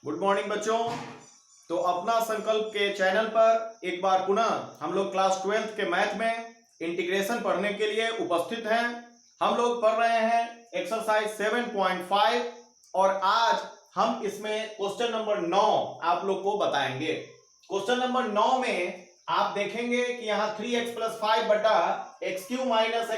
Good morning बच्चों। तो अपना संकल्प के चैनल पर एक बार पुनः हम लोग क्लास 12th के मैथ में इंटीग्रेशन पढ़ने के लिए उपस्थित हैं। हम लोग पढ़ रहे हैं एक्सरसाइज 7.5 और आज हम इसमें क्वेश्चन नंबर 9 आप लोग को बताएंगे। क्वेश्चन नंबर 9 में आप देखेंगे कि यहाँ 3x + 5 बटा x³ -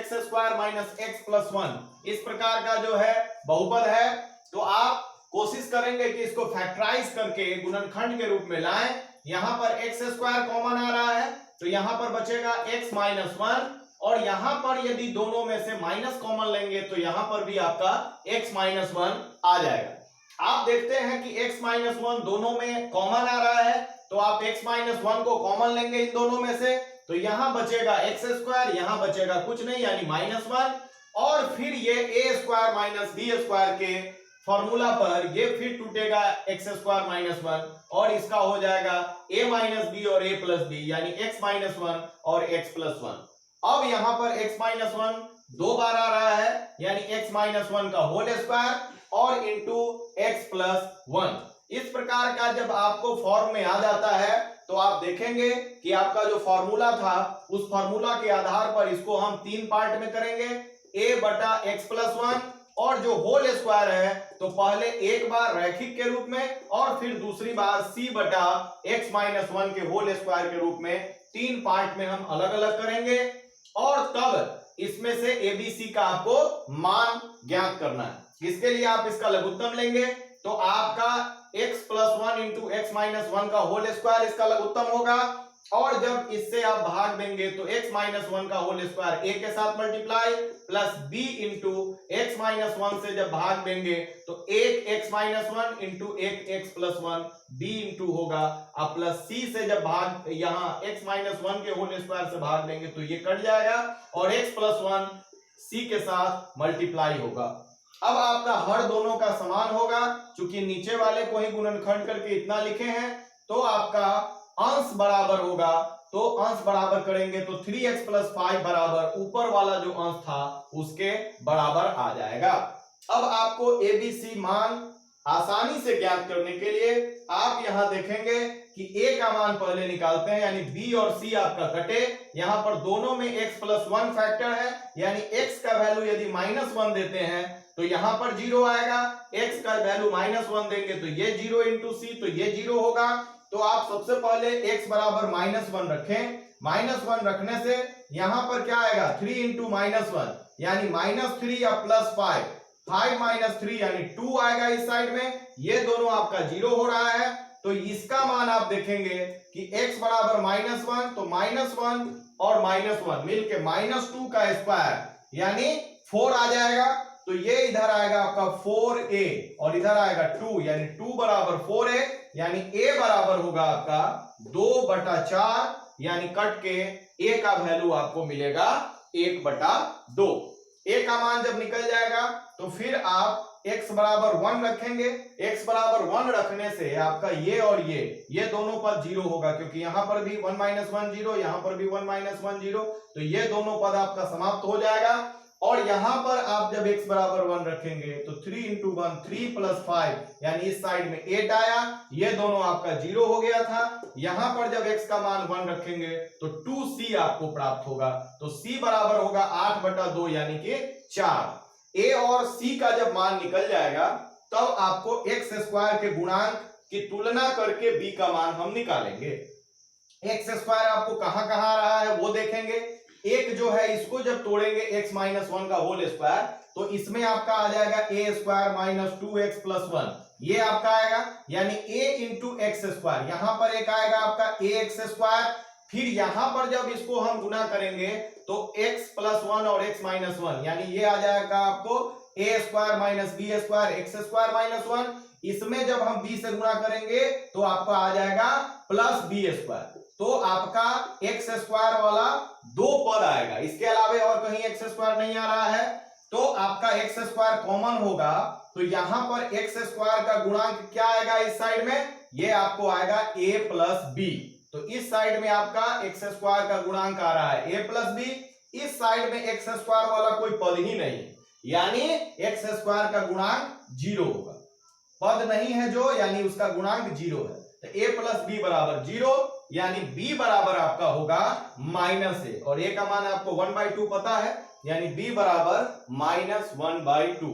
x² - x + 1 इस प्रकार का जो है बहुपद है। तो आप कोशिश करेंगे कि इसको फैक्टराइज करके गुणनखंड के रूप में लाएं। यहां पर x² कॉमन आ रहा है तो यहां पर बचेगा x - 1 और यहां पर यदि दोनों में से माइनस कॉमन लेंगे तो यहां पर भी आपका x - 1 आ जाएगा। आप देखते हैं कि x - 1 दोनों में कॉमन आ रहा है तो आप x - 1 को कॉमन लेंगे इन दोनों में से तो यहां बचेगा x², यहां बचेगा कुछ नहीं यानी -1 और फिर ये a² - b² के फॉर्मूला पर ये फिर टूटेगा x² - 1 और इसका हो जाएगा a - b और a + b यानी x - 1 और x + 1। अब यहां पर x - 1 दो बार आ रहा है यानी x - 1 का होल स्क्वायर और इंटू x + 1। इस प्रकार का जब आपको फॉर्म में आ जाता है तो आप देखेंगे कि आपका जो फॉर्मूला था उस फॉर्मूला के आधार पर इसको हम 3 पार्ट में करेंगे, a बटा x + 1 और जो होल स्क्वायर है तो पहले एक बार रैखिक के रूप में और फिर दूसरी बार c बटा x - 1 के होल स्क्वायर के रूप में 3 पार्ट में हम अलग अलग करेंगे और तब इसमें से ABC का आपको मान ज्ञात करना है। इसके लिए आप इसका लघुत्तम लेंगे तो आपका x + 1 इंटू x - 1 का होल स्क्वायर इसका लघुत्तम होगा और जब इससे आप भाग देंगे तो x - 1 का होल स्क्वायर a के साथ multiply plus b into x - 1 से जब भाग देंगे तो 1x - 1 into 1x + 1 b into होगा अब प्लस c से जब भाग यहाँ x - 1 के होल स्क्वायर से भाग देंगे तो ये कट जाएगा और x + 1 c के साथ मल्टीप्लाई होगा। अब आपका हर दोनों का समान होगा क्योंकि नीचे वाले को ही गुणनखंड करके इतना लिखे हैं तो आपका अंश बराबर होगा तो अंश बराबर करेंगे तो 3x + 5 बराबर ऊपर वाला जो अंश था उसके बराबर आ जाएगा। अब आपको ABC मान आसानी से ज्ञात करने के लिए आप यहां देखेंगे कि a का मान पहले निकालते हैं यानी b और c आपका कटे। यहां पर दोनों में x + 1 फैक्टर है यानी x का वैल्यू यदि -1 देते हैं तो यहां पर 0 आएगा, x का वैल्यू -1 देंगे तो ये 0 इंटू c तो ये 0 होगा। तो आप सबसे पहले x बराबर -1 रखें। -1 रखने से यहां पर क्या आएगा 3 इंटू -1 यानी -3 या +5 5 - 3 यानी 2 आएगा इस साइड में, ये दोनों आपका 0 हो रहा है तो इसका मान आप देखेंगे कि x बराबर -1 तो -1 और -1 मिलके -2 का स्क्वायर यानी 4 आ जाएगा तो ये इधर आएगा आपका 4a और इधर आएगा 2 यानी 2 बराबर 4a यानी a बराबर होगा आपका 2/4 यानी कट के a का वैल्यू आपको मिलेगा 1/2। a का मान जब निकल जाएगा तो फिर आप x बराबर 1 रखेंगे। x बराबर 1 रखने से आपका ये और ये दोनों पद 0 होगा क्योंकि यहां पर भी 1 - 1 0 यहां पर भी 1 - 1 0 तो ये दोनों पद आपका समाप्त हो जाएगा और यहां पर आप जब x बराबर 1 रखेंगे तो 3 इंटू 1 3 + 5 यानी इस साइड में 8 आया, ये दोनों आपका 0 हो गया था। यहां पर जब x का मान 1 रखेंगे तो 2c आपको प्राप्त होगा तो c बराबर होगा 8/2 यानी कि 4। a और c का जब मान निकल जाएगा तब आपको x² के गुणांक की तुलना करके b का मान हम निकालेंगे। x² आपको कहां कहां आ रहा है वो देखेंगे। एक जो है इसको जब तोड़ेंगे x - 1 का होल स्क्वायर तो इसमें आपका आ जाएगा a² - 2x + 1 ये आपका आएगा यानी a इंटू x²। यहां पर एक आएगा आपका ax², फिर यहां पर जब इसको हम गुना करेंगे तो x + 1 और x - 1 यानी ये आ जाएगा आपको a² - b² x² - 1। इसमें जब हम b से गुणा करेंगे तो आपका आ जाएगा +b²। तो आपका x² वाला दो पद आएगा, इसके अलावे और कहीं x² नहीं आ रहा है तो आपका x² कॉमन होगा तो यहां पर x² का गुणांक क्या आएगा इस साइड में, ये आपको आएगा a + b। तो इस साइड में आपका x² का गुणांक आ रहा है a + b, इस साइड में x² वाला कोई पद ही नहीं यानी x² का गुणांक 0 होगा। पद नहीं है जो, यानी उसका गुणांक 0 है। तो a प्लस बी बराबर 0, यानी b बराबर आपका होगा -a, और a का मान आपको 1/2 पता है, यानी b बराबर -1/2।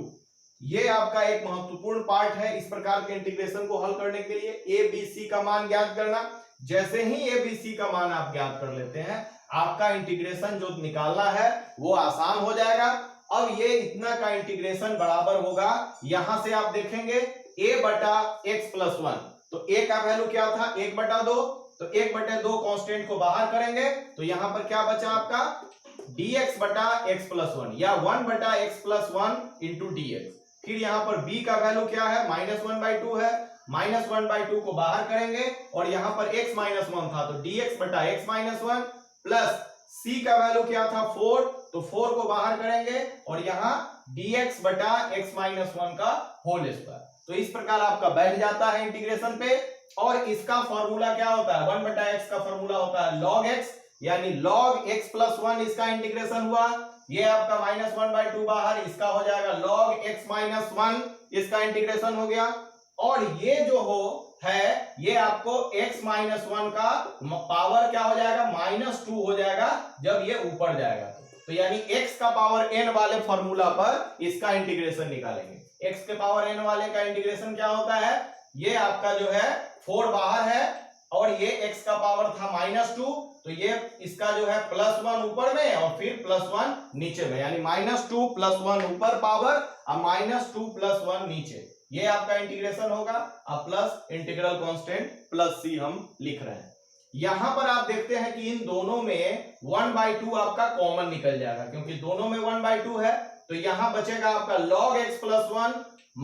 ये आपका एक महत्वपूर्ण पार्ट है इस प्रकार के इंटीग्रेशन को हल करने के लिए, a b c का मान ज्ञात करना। जैसे ही a b c का मान आप ज्ञात कर लेते हैं, आपका इंटीग्रेशन जो निकालना है वो आसान हो जाएगा। अब ये इतना का इंटीग्रेशन बराबर होगा, यहां से आप देखेंगे a बटा x प्लस 1, तो a का वैल्यू क्या था 1/2, तो 1/2 कांस्टेंट को बाहर करेंगे तो यहां पर क्या बचा आपका dx बटा x प्लस 1, या 1 बटा x प्लस 1 इंटू dx। फिर यहां पर b का वैल्यू क्या है -1/2 है, -1/2 को बाहर करेंगे और यहां पर x -1 था तो dx बटा x -1, प्लस c का वैल्यू क्या था 4, तो 4 को बाहर करेंगे और यहां dx बटा x -1 का होल स्क्वायर। तो इस प्रकार आपका बैठ जाता है इंटीग्रेशन पे। और इसका फॉर्मूला क्या होता है, 1 बटा x का फॉर्मूला होता है log x, यानी log x प्लस 1 इसका इंटीग्रेशन हुआ, ये आपका -1/2 बाहर, इसका हो जाएगा log x माइनस 1, इसका इंटीग्रेशन हो गया। और ये जो है ये आपको x माइनस 1 का पावर क्या हो जाएगा -2 हो जाएगा जब ये ऊपर जाएगा। तो यानी x का पावर n वाले फॉर्मूला पर इसका इंटीग्रेशन निकालेंगे। x के पावर n वाले का इंटीग्रेशन क्या होता है, ये आपका जो है 4 बाहर है और ये x का पावर था -2, तो ये इसका जो है +1 ऊपर में और फिर +1 नीचे में, यानी -2 + 1 ऊपर पावर और -2 + 1 नीचे, ये आपका इंटीग्रेशन होगा। अब plus integral constant plus c हम लिख रहे हैं। यहां पर आप देखते हैं कि इन दोनों में 1/2 आपका कॉमन निकल जाएगा, क्योंकि दोनों में 1/2 है, तो यहां बचेगा आपका log x plus 1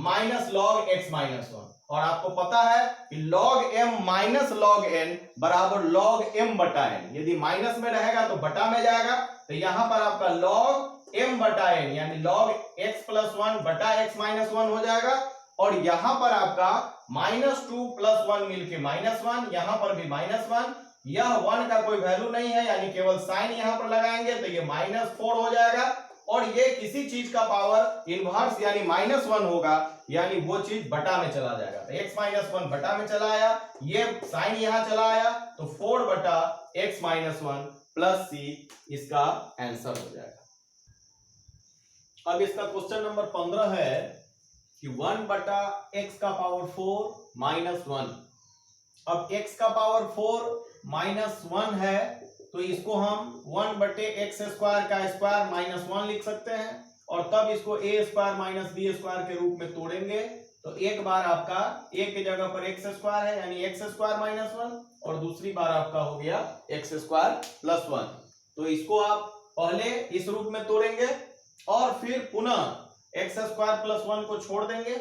minus log x minus 1। और आपको पता है कि log m minus log n बराबर log m बटा n, यदि माइनस में रहेगा तो बटा में जाएगा, तो यहां पर आपका log m बटा n यानी log x प्लस 1 बटा x माइनस 1 हो जाएगा। और यहां पर आपका -2 + 1 मिलके -1, यहां पर भी -1, यह 1 का कोई वैल्यू नहीं है, यानी केवल साइन यहां पर लगाएंगे तो ये -4 हो जाएगा। और ये किसी चीज का पावर इनवर्स यानी -1 होगा, यानी वो चीज बटा में चला जाएगा, तो x - 1 बटा में चला आया, ये साइन यहां चला आया, तो 4 बटा x - 1 प्लस c इसका आंसर हो जाएगा। अब इसका क्वेश्चन नंबर 15 है कि 1 बटा x का पावर 4 माइनस 1। अब x का पावर 4 माइनस 1 है तो इसको हम 1 बटे x स्क्वायर का स्क्वायर माइनस 1 लिख सकते हैं, और तब इसको a square minus b square के रूप में तोड़ेंगे तो एक बार आपका a की जगह पर x स्क्वायर है यानी x स्क्वायर माइनस 1, और दूसरी बार आपका हो गया x स्क्वायर प्लस 1। तो इसको आप पहले इस रूप में तोड़ेंगे और फिर पुनः x स्क्वायर प्लस 1 को छोड़ देंगे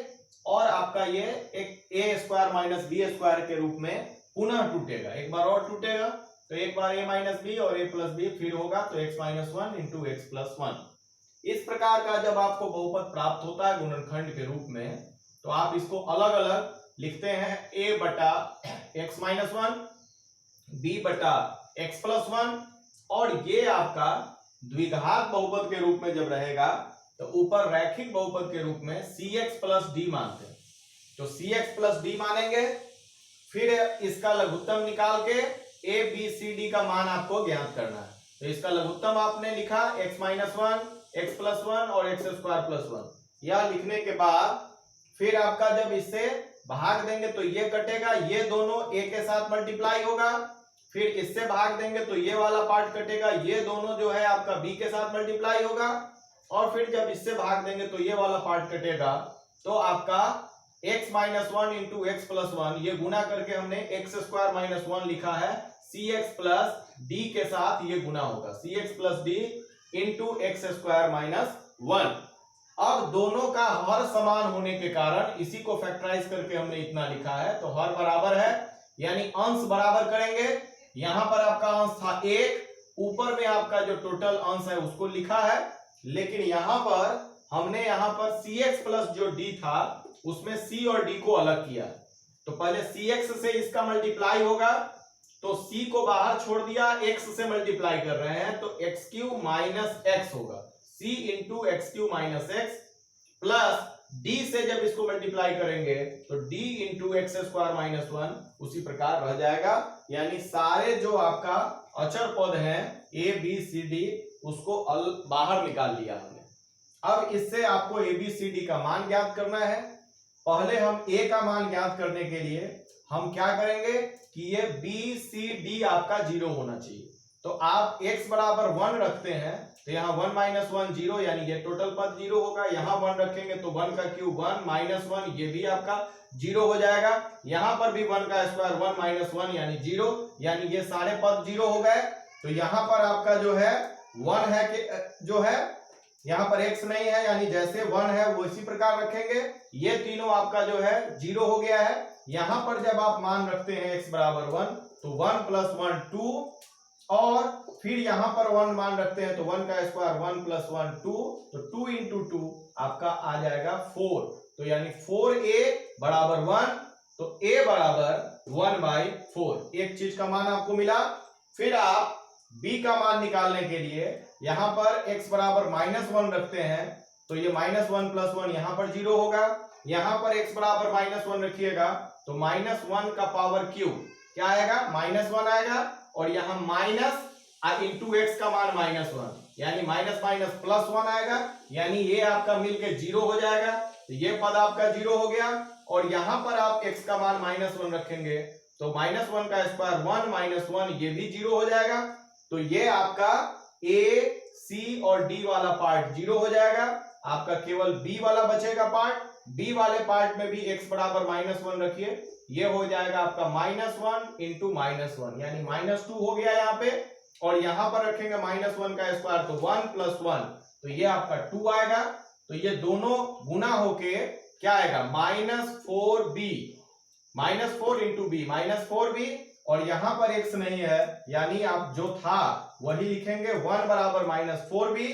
और आपका ये एक a square minus b square के रूप में पुनः टूटेगा, एक बार और टूटेगा, तो एक बार a माइनस बी और a प्लस बी फिर होगा, तो x minus 1 into x plus 1। इस प्रकार का जब आपको बहुपद प्राप्त होता है गुणनखंड के रूप में, तो आप इसको अलग अलग लिखते हैं, a बटा x माइनस 1, b बटा x प्लस 1, और ये आपका द्विघात बहुपद के रूप में जब रहेगा तो ऊपर रैखिक बहुपद के रूप में cx प्लस d मानते हैं, तो cx प्लस d मानेंगे। फिर इसका लघुत्तम निकाल के a b c d का मान आपको ज्ञात करना है, तो इसका लघुत्तम आपने लिखा x माइनस 1, x प्लस 1 और x स्क्वायर प्लस 1। यह लिखने के बाद फिर आपका जब इससे भाग देंगे तो ये कटेगा, ये दोनों a के साथ मल्टीप्लाई होगा, फिर इससे भाग देंगे तो ये वाला पार्ट कटेगा, ये दोनों जो है आपका b के साथ मल्टीप्लाई होगा, और फिर जब इससे भाग देंगे तो ये वाला पार्ट कटेगा, तो आपका x minus 1 into x plus 1, ये गुना करके हमने x स्क्वायर माइनस 1 लिखा है, cx प्लस d के साथ ये गुना होगा, cx plus d into x square minus 1। अब दोनों का हर समान होने के कारण इसी को फैक्टराइज करके हमने इतना लिखा है, तो हर बराबर है यानी अंश बराबर करेंगे। यहां पर आपका अंश था 1, ऊपर में आपका जो टोटल अंश है उसको लिखा है, लेकिन यहां पर हमने यहां पर cx प्लस जो d था उसमें c और d को अलग किया, तो पहले cx से इसका मल्टीप्लाई होगा, तो c को बाहर छोड़ दिया, x से मल्टीप्लाई कर रहे हैं तो x क्यूब माइनस x होगा, c into x cube minus x plus d से जब इसको मल्टीप्लाई करेंगे तो d into x square minus 1 उसी प्रकार रह जाएगा। यानी सारे जो आपका अचर पद हैं a b c d उसको बाहर निकाल लिया हमने। अब इससे आपको a b c d का मान ज्ञात करना है। पहले हम a का मान ज्ञात करने के लिए हम क्या करेंगे कि ये b c d आपका 0 होना चाहिए। तो आप x बराबर 1 रखते हैं तो यहाँ 1 माइनस 1 0 यानी ये टोटल पद 0 होगा। यहाँ 1 रखेंगे तो 1 का क्यूब 1 माइनस 1 ये भी आपका 0 हो जाएगा। यहाँ पर भी 1 का स्क्वायर 1 माइनस 1 यानी 0 यानी ये सारे पद 0 हो गए। तो यहाँ पर आपका जो है 1 है कि जो है यहाँ पर x नहीं है यानी जैसे 1 है वो इसी प्रकार रखेंगे। ये तीनों आपका जो है 0 हो गया है। यहाँ पर जब आप मान रखते हैं x बराबर 1 तो 1 प्लस 1 2 और फिर यहाँ पर 1 मान रखते हैं तो 1 का स्क्वायर 1 प्लस 1 2 तो 2 इंटू 2 आपका आ जाएगा 4। तो यानी 4a बराबर 1 तो a बराबर 1 बाई 4 एक चीज का मान आपको मिला। फिर आप b का मान निकालने के लिए यहाँ पर x बराबर माइनस 1 रखते हैं तो ये माइनस 1 प्लस 1 यहाँ पर 0 होगा। यहाँ पर x बराबर माइनस 1 रखिएगा तो माइनस 1 का पावर क्यूब क्या आएगा माइनस 1 आएगा और यहाँ माइनस इंटू एक्स का मान माइनस 1 यानी माइनस माइनस प्लस 1 आएगा यानी ये आपका मिलके 0 हो जाएगा। तो ये पद आपका 0 हो गया और यहाँ पर आप x का मान माइनस 1 रखेंगे तो माइनस 1 का स्क्वायर 1 माइनस 1 ये भी 0 हो जाएगा। तो ये आपका a c और d वाला पार्ट 0 हो जाएगा। आपका केवल b वाला बचेगा पार्ट। b वाले पार्ट में भी x बराबर माइनस 1 रखिए ये हो जाएगा आपका माइनस 1 इंटू माइनस 1 यानी माइनस 2 हो गया यहाँ पे और यहाँ पर रखेंगे माइनस 1 का स्क्वायर तो 1 प्लस 1 तो ये आपका 2 आएगा। तो ये दोनों गुना होके क्या आएगा -4b minus 4 into B minus 4b और यहाँ पर x नहीं है यानी आप जो था वही लिखेंगे 1 बराबर -4b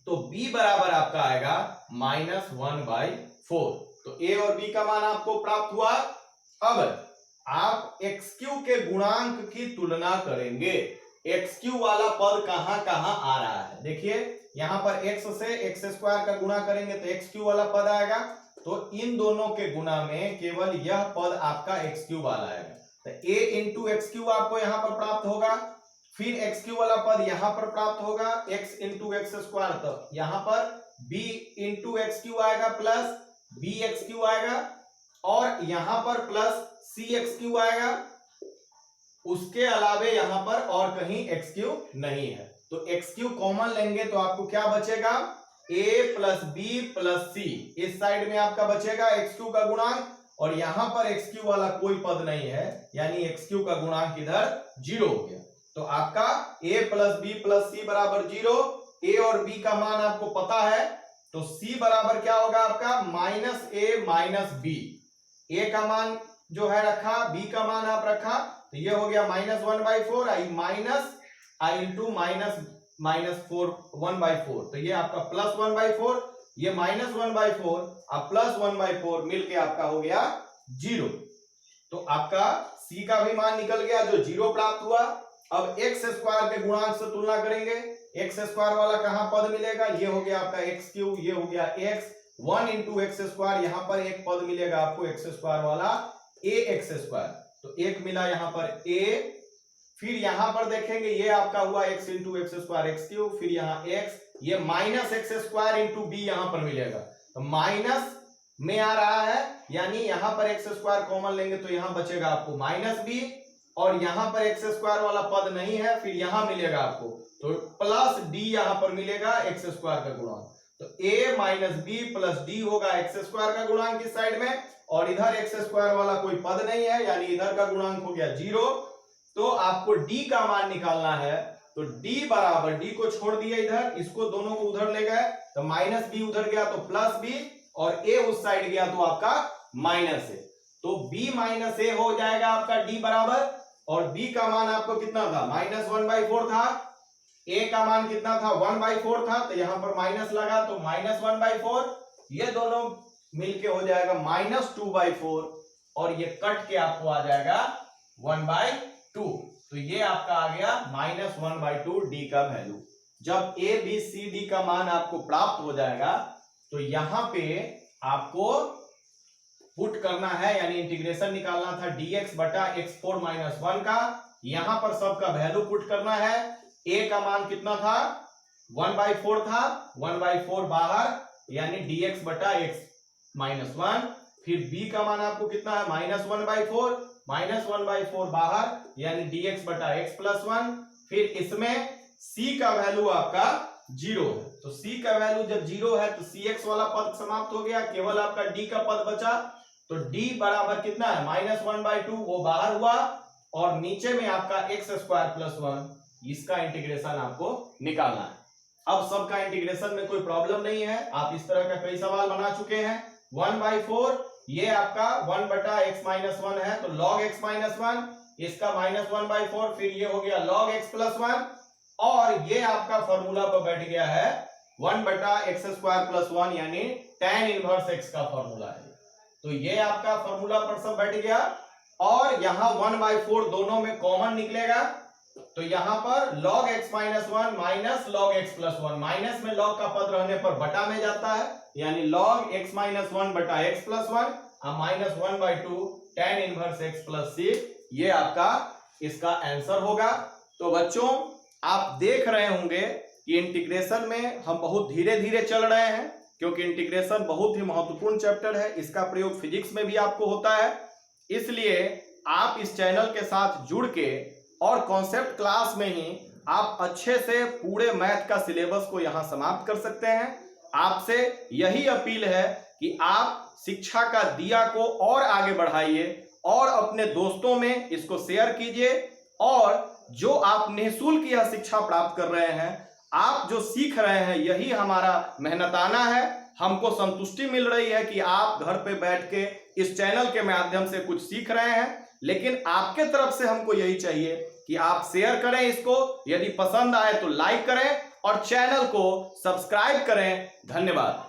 तो b बराबर आपका आएगा -1/4। तो a और b का मान आपको प्राप्त हुआ। अब आप xq के गुणांक की तुलना करेंगे। xq वाला पद कहां कहां आ रहा है देखिए यहाँ पर x से x स्क्वायर का गुणा करेंगे तो xq वाला पद आएगा। तो इन दोनों के गुणा में केवल यह पद आपका xq वाला आएगा। तो a इंटू xq आपको यहाँ पर प्राप्त होगा। फिर xq वाला पद यहाँ पर प्राप्त होगा x इंटू एक्स स्क्वायर तो यहाँ पर b इंटू xq आएगा प्लस bxq आएगा और यहाँ पर प्लस cxq आएगा। उसके अलावे यहाँ पर और कहीं xq नहीं है। तो xq कॉमन लेंगे तो आपको क्या बचेगा a plus b plus c इस साइड में आपका बचेगा xq का गुणांक और यहाँ पर xq वाला कोई पद नहीं है यानी xq का गुणांक इधर 0 हो गया। तो आपका a plus b plus c बराबर 0। a और b का मान आपको पता है तो c बराबर क्या होगा आपका -a माइनस b। a का मान जो है रखा b का मान आप रखा तो ये हो गया -1/4 आई माइनस आई इंटू -4 1/4 तो ये आपका प्लस 1/4 ये -1/4 अब प्लस 1/4 मिलके आपका हो गया 0। तो आपका c का भी मान निकल गया जो 0 प्राप्त हुआ। अब x स्क्वायर के गुणांक से तुलना करेंगे। x स्क्वायर वाला कहां पद मिलेगा ये हो गया आपका x3 ये हो गया x 1 इंटू एक्स स्क्वायर यहाँ पर एक पद मिलेगा आपको x स्क्वायर वाला ax स्क्वायर तो एक मिला यहाँ पर a। फिर यहाँ पर देखेंगे ये आपका हुआ x into x square x3 फिर यहाँ x ये minus x square into B यहाँ पर मिलेगा तो माइनस में आ रहा है यानी यहाँ पर एक्स स्क्वायर कॉमन लेंगे तो यहाँ बचेगा आपको -b और यहाँ पर एक्स स्क्वायर वाला पद नहीं है फिर यहाँ मिलेगा आपको तो प्लस d यहाँ पर मिलेगा एक्स स्क्वायर का गुणांक। तो a minus B plus D होगा एक्स स्क्वायर का गुणांक इस साइड में और इधर एक्स स्क्वायर वाला कोई पद नहीं है यानी इधर का गुणांक हो गया 0। तो आपको d का मान निकालना है तो d बराबर d को छोड़ दिया इधर इसको दोनों को उधर ले गए तो -b उधर गया तो +b और a उस साइड गया तो आपका -a तो b माइनस a हो जाएगा आपका d बराबर और b का मान आपको कितना था -1/4 था a का मान कितना था 1/4 था तो यहाँ पर माइनस लगा तो -1/4 ये दोनों मिलके हो जाएगा -2/4 और ये कट के आपको आ जाएगा 1/2 तो ये आपका आ गया -1/2 d का वैल्यू। जब a b c d का मान आपको प्राप्त हो जाएगा तो यहाँ पे आपको पुट करना है, यानी इंटीग्रेशन निकालना था dx बटा x4 माइनस 1 का। यहां पर सबका वैल्यू पुट करना है। a का मान कितना था, 1/4 था, 1/4 बाहर, यानी dx बटा x माइनस 1। फिर b का मान आपको कितना है, -1/4, -1/4 बाहर, यानी dx बटा x प्लस 1। फिर इसमें c का वैल्यू आपका 0 है, तो c का वैल्यू जब 0 है तो cx वाला पद समाप्त हो गया, केवल आपका d का पद बचा। तो d बराबर कितना है, -1/2, वो बाहर हुआ, और नीचे में आपका x² प्लस 1, इसका इंटीग्रेशन आपको निकालना है। अब सबका इंटीग्रेशन में कोई प्रॉब्लम नहीं है, आप इस तरह का कई सवाल बना चुके हैं। 1/4 ये आपका 1 बटा x माइनस 1 है, तो log x माइनस 1, इसका -1/4, फिर ये हो गया log x प्लस 1, और ये आपका फॉर्मूला पर बैठ गया है 1 बटा x² प्लस 1, यानी tan इनवर्स x का फॉर्मूला है। तो ये आपका फॉर्मूला पर सब बैठ गया, और यहां 1/4 दोनों में कॉमन निकलेगा, तो यहां पर log x minus 1 minus log x plus 1, minus में log का पद रहने पर बटा में जाता है, यानी log x माइनस 1 बटा x plus 1, -1/2 tan inverse x plus c, ये आपका इसका आंसर होगा। तो बच्चों आप देख रहे होंगे कि इंटीग्रेशन में हम बहुत धीरे धीरे चल रहे हैं, क्योंकि इंटीग्रेशन बहुत ही महत्वपूर्ण चैप्टर है, इसका प्रयोग फिजिक्स में भी आपको होता है। इसलिए आप इस चैनल के साथ जुड़ के और कॉन्सेप्ट क्लास में ही आप अच्छे से पूरे मैथ का सिलेबस को यहां समाप्त कर सकते हैं। आपसे यही अपील है कि आप शिक्षा का दिया को और आगे बढ़ाइए और अपने दोस्तों में इसको शेयर कीजिए, और जो आप निःशुल्क यह शिक्षा प्राप्त कर रहे हैं, आप जो सीख रहे हैं, यही हमारा मेहनताना है। हमको संतुष्टि मिल रही है कि आप घर पे बैठ के इस चैनल के माध्यम से कुछ सीख रहे हैं, लेकिन आपके तरफ से हमको यही चाहिए कि आप शेयर करें इसको, यदि पसंद आए तो लाइक करें और चैनल को सब्सक्राइब करें। धन्यवाद।